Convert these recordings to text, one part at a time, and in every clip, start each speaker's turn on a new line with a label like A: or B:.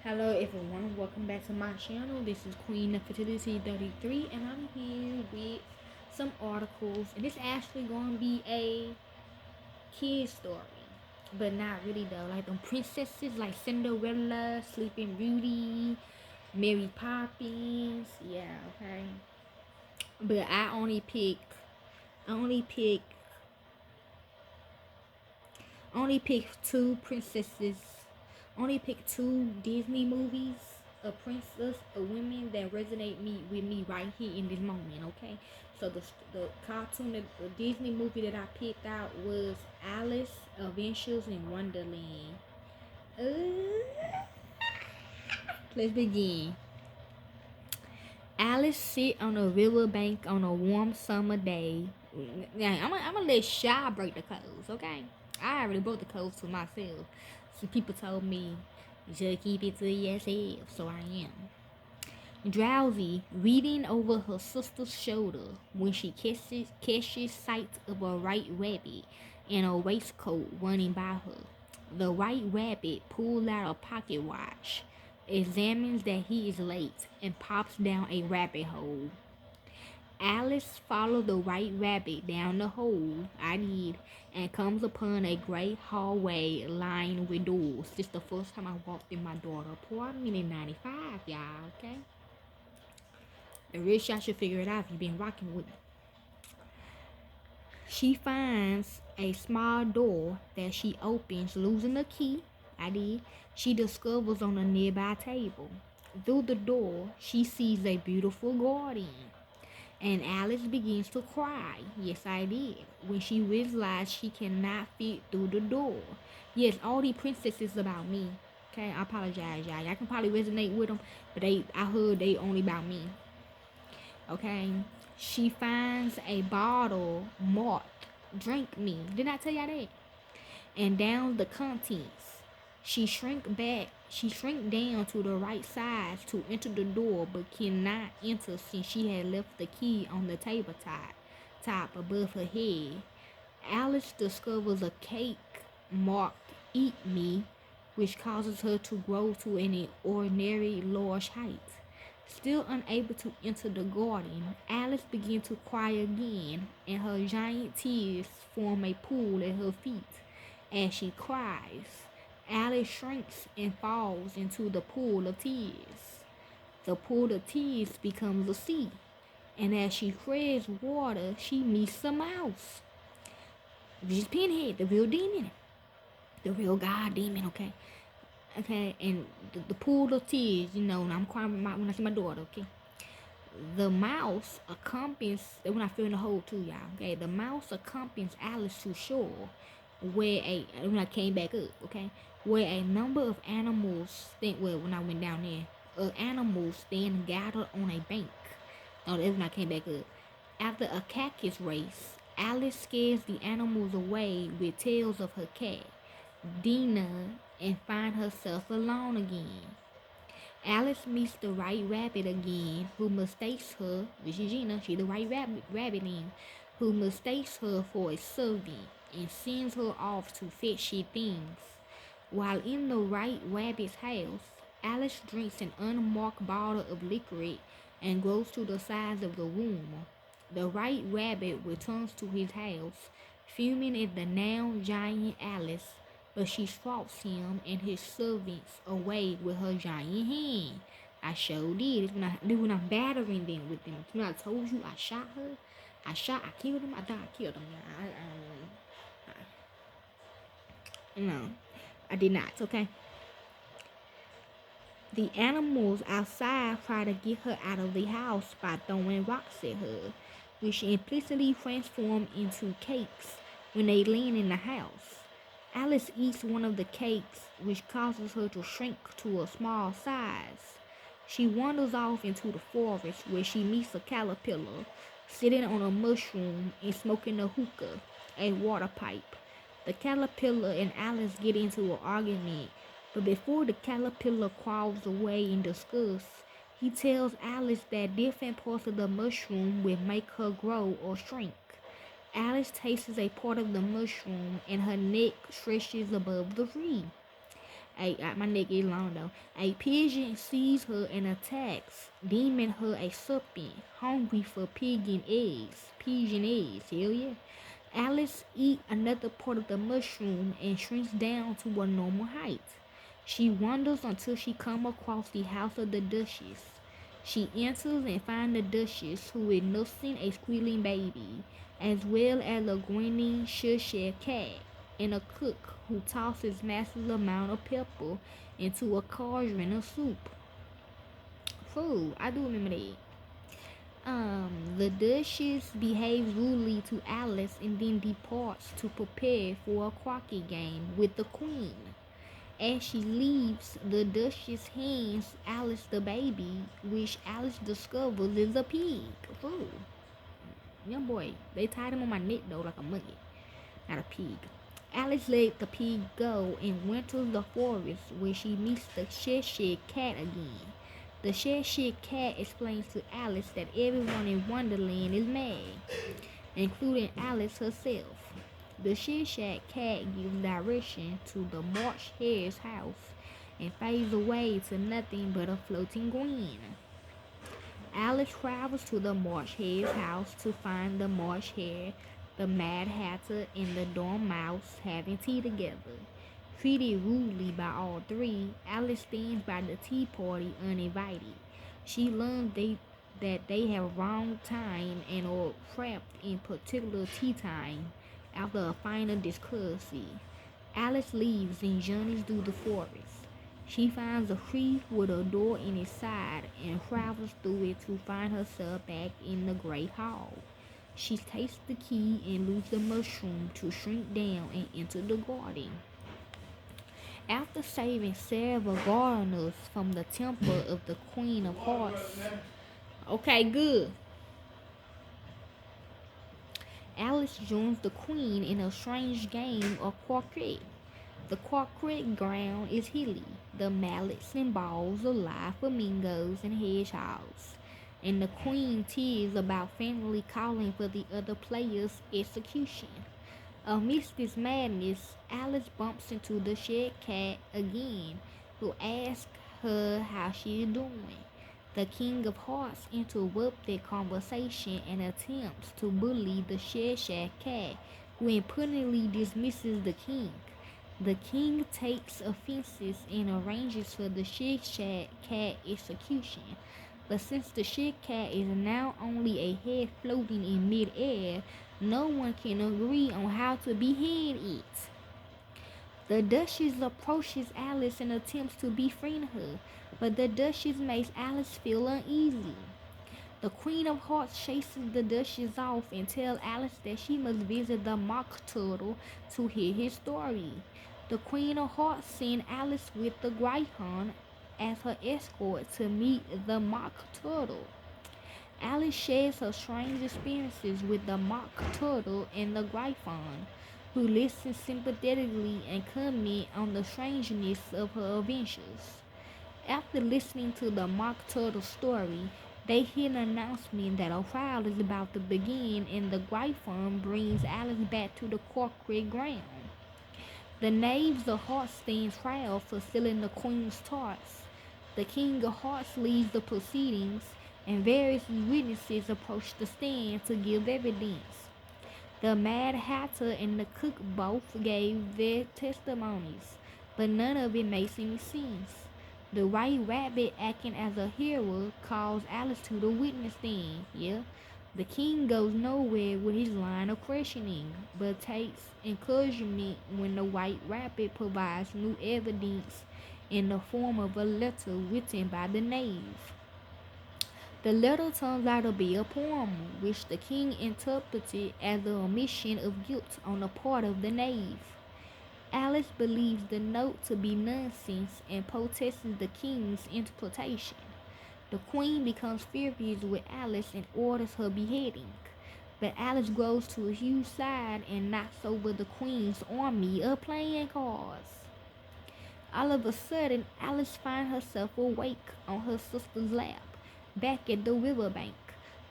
A: Hello everyone, welcome back to my channel. This is Queen of Fertility 33 and I'm here with some articles, and it's actually going to be a kid story, but not really though. Like them princesses like Cinderella, Sleeping Beauty, Mary Poppins, yeah, okay. But I only pick two princesses. Only pick two Disney movies, a princess, a women that resonate with me right here in this moment. Okay, so the Disney movie that I picked out was Alice Adventures in Wonderland. Uh, let's begin. Alice sit on a riverbank on a warm summer day. Yeah, I'm gonna let Shy break the codes, okay? I already broke the codes to myself. Some people told me, just keep it to yourself, so I am. Drowsy, reading over her sister's shoulder when she catches sight of a white rabbit in a waistcoat running by her. The white rabbit pulls out a pocket watch, examines that he is late, and pops down a rabbit hole. Alice follows the white rabbit down the hole I did and comes upon a great hallway lined with doors. This is the first time I walked in my daughter apartment in 95, y'all, okay? The rich y'all should figure it out if you've been rocking with me. She finds a small door that she opens, losing the key. I did. She discovers on a nearby table. Through the door, she sees a beautiful garden. And Alice begins to cry. Yes, I did. When she realized she cannot fit through the door. Yes, all these princesses about me. Okay, I apologize, y'all. Y'all can probably resonate with them, but I heard they only about me. Okay, she finds a bottle marked "Drink me." Didn't I tell y'all that? And down the contents. She shrink down to the right size to enter the door, but cannot enter since she had left the key on the top above her head. Alice discovers a cake marked "Eat Me," which causes her to grow to an ordinary large height. Still unable to enter the garden, Alice begins to cry again, and her giant tears form a pool at her feet. As she cries, Alice shrinks and falls into the pool of tears. The pool of tears becomes a sea, and as she treads water, she meets a mouse. This is Pinhead, the real demon, the real god demon, okay? Okay, and the pool of tears, and I'm crying when I see my daughter, okay? The mouse accompanies, when I feel in the hole too, y'all. Okay, the mouse accompanies Alice to shore, when I came back up, okay, where a number of animals when I went down there, animals stand gathered on a bank. Oh, that's when I came back up. After a cactus race, Alice scares the animals away with tales of her cat, Dina, and find herself alone again. Alice meets the white rabbit again, who mistakes her, which is Gina, she the white rabbit in, who mistakes her for a servant and sends her off to fetch she things. While in the white rabbit's house, Alice drinks an unmarked bottle of liquor and grows to the size of the room. The white rabbit returns to his house, fuming at the now giant Alice, but she swats him and his servants away with her giant hand. I sure did. When I'm battering them with them. When I told you I shot her, I killed him. I thought I killed him. No, I did not. Okay. The animals outside try to get her out of the house by throwing rocks at her, which she implicitly transforms into cakes when they land in the house. Alice eats one of the cakes, which causes her to shrink to a small size. She wanders off into the forest where she meets a caterpillar sitting on a mushroom and smoking a hookah, a water pipe. The caterpillar and Alice get into an argument, but before the caterpillar crawls away in disgust, he tells Alice that different parts of the mushroom will make her grow or shrink. Alice tastes a part of the mushroom and her neck stretches above the tree. my neck is long though. A pigeon sees her and attacks, deeming her a serpent, hungry for pigeon eggs. Hell yeah. Alice eats another part of the mushroom and shrinks down to a normal height. She wanders until she comes across the house of the Duchess. She enters and finds the Duchess, who is nursing a squealing baby, as well as a grinning Cheshire cat and a cook who tosses massive amount of pepper into a cauldron of soup. Food, I do remember that. The Duchess behaves rudely to Alice and then departs to prepare for a croquet game with the Queen. As she leaves, the Duchess hands Alice the baby, which Alice discovers is a pig. Ooh, young boy. They tied him on my neck though like a monkey, not a pig. Alice let the pig go and went to the forest where she meets the Cheshire Cat again. The Cheshire Cat explains to Alice that everyone in Wonderland is mad, including Alice herself. The Cheshire Cat gives direction to the Marsh Hare's house and fades away to nothing but a floating grin. Alice travels to the Marsh Hare's house to find the Marsh Hare, the Mad Hatter, and the Dormouse having tea together. Treated rudely by all three, Alice stands by the tea party uninvited. She learns that they have wrong time and are trapped in particular tea time after a final discourtesy. Alice leaves and journeys through the forest. She finds a tree with a door in its side and travels through it to find herself back in the great hall. She takes the key and loses the mushroom to shrink down and enter the garden. After saving several gardeners from the temple of the Queen of Hearts. Okay, good. Alice joins the Queen in a strange game of croquet. The croquet ground is hilly. The mallets and balls are live flamingos and hedgehogs. And the Queen tears about family calling for the other players' execution. Amidst this madness, Alice bumps into the shed cat again, who asks her how she is doing. The King of Hearts interrupts their conversation and attempts to bully the Cheshire Cat, who impudently dismisses the king. The king takes offenses and arranges for the Cheshire Cat execution. But since the Cheshire Cat is now only a head floating in mid-air, no one can agree on how to behead it. The Duchess approaches Alice and attempts to befriend her, but the Duchess makes Alice feel uneasy. The Queen of Hearts chases the Duchess off and tells Alice that she must visit the Mock Turtle to hear his story. The Queen of Hearts sends Alice with the Greyhound as her escort to meet the Mock Turtle. Alice shares her strange experiences with the Mock Turtle and the Greyhound, who listen sympathetically and comment on the strangeness of her adventures. After listening to the Mock Turtle story, they hear an announcement that a trial is about to begin and the Greyhound brings Alice back to the corporate ground. The Knaves of Hearts stand trial for stealing the Queen's tarts. The King of Hearts leads the proceedings and various witnesses approach the stand to give evidence. The Mad Hatter and the cook both gave their testimonies, but none of it makes any sense. The White Rabbit, acting as a hero, calls Alice to the witness stand. Yeah, the king goes nowhere with his line of questioning, but takes encouragement when the White Rabbit provides new evidence in the form of a letter written by the knave. The letter turns out to be a poem, which the king interpreted as the omission of guilt on the part of the knave. Alice believes the note to be nonsense and protests the king's interpretation. The queen becomes furious with Alice and orders her beheading, but Alice grows to a huge size and knocks over the queen's army of playing cards. All of a sudden, Alice finds herself awake on her sister's lap, back at the riverbank.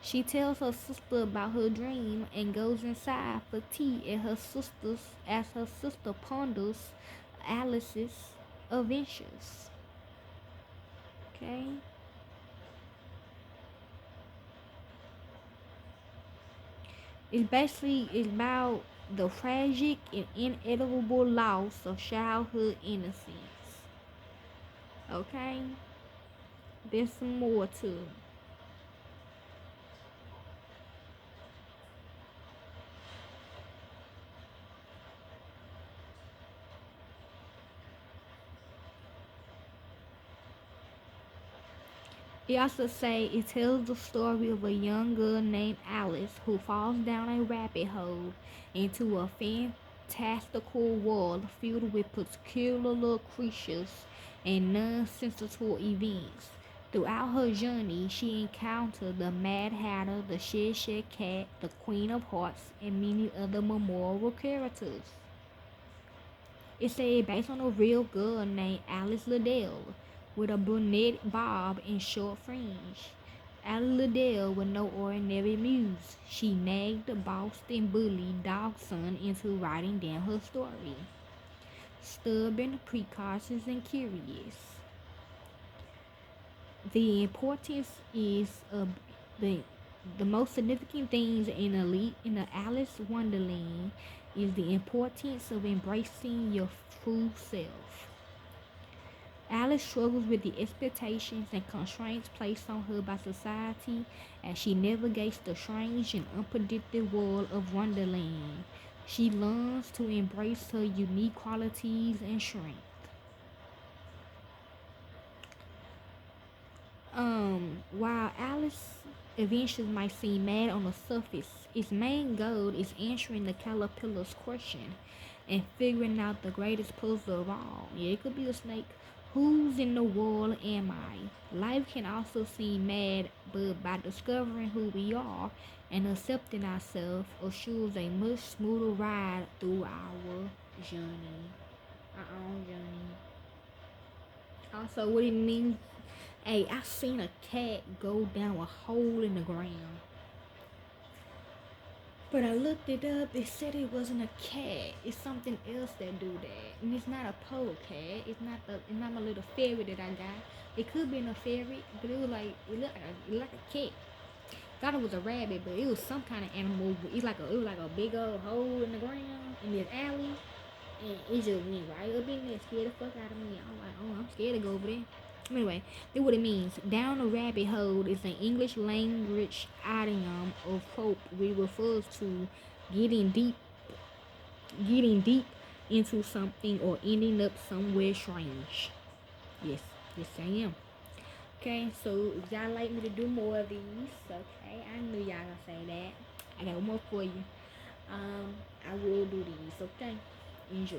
A: She tells her sister about her dream and goes inside for tea as her sister ponders Alice's adventures. Okay? It's about the tragic and inevitable loss of childhood innocence. Okay? There's some more to it. He also say it tells the story of a young girl named Alice who falls down a rabbit hole into a fantastical world filled with peculiar creatures and nonsensical events. Throughout her journey, she encountered the Mad Hatter, the Cheshire Cat, the Queen of Hearts, and many other memorable characters. It said based on a real girl named Alice Liddell with a brunette bob and short fringe. Alice Liddell was no ordinary muse. She nagged the Boston bully Dogson into writing down her story. Stubborn, precautious, and curious. The importance is the the most significant things in the Alice Wonderland is the importance of embracing your true self. Alice struggles with the expectations and constraints placed on her by society as she navigates the strange and unpredictable world of Wonderland. She learns to embrace her unique qualities and strengths. While Alice's adventures might seem mad on the surface, its main goal is answering the caterpillar's question and figuring out the greatest puzzle of all. Yeah, it could be a snake. Whose in the world am I? Life can also seem mad, but by discovering who we are and accepting ourselves assures a much smoother ride through our own journey. Also, what it means, hey, I seen a cat go down a hole in the ground. But I looked it up, it said it wasn't a cat. It's something else that do that. And it's not a polecat. It's not my little fairy that I got. It could be a fairy, but it looked like a cat. Thought it was a rabbit, but it was some kind of animal. But it was like a big old hole in the ground in this alley. And it just went right up in there, scared the fuck out of me. I'm like, oh, I'm scared to go over there. Anyway, that's what it means. Down a rabbit hole is an English language idiom of hope which refers to getting deep getting deep into something or ending up somewhere strange. Yes, yes I am. Okay, so if y'all like me to do more of these, okay, I knew y'all gonna say that. I got one more for you. I will do these, okay? Enjoy.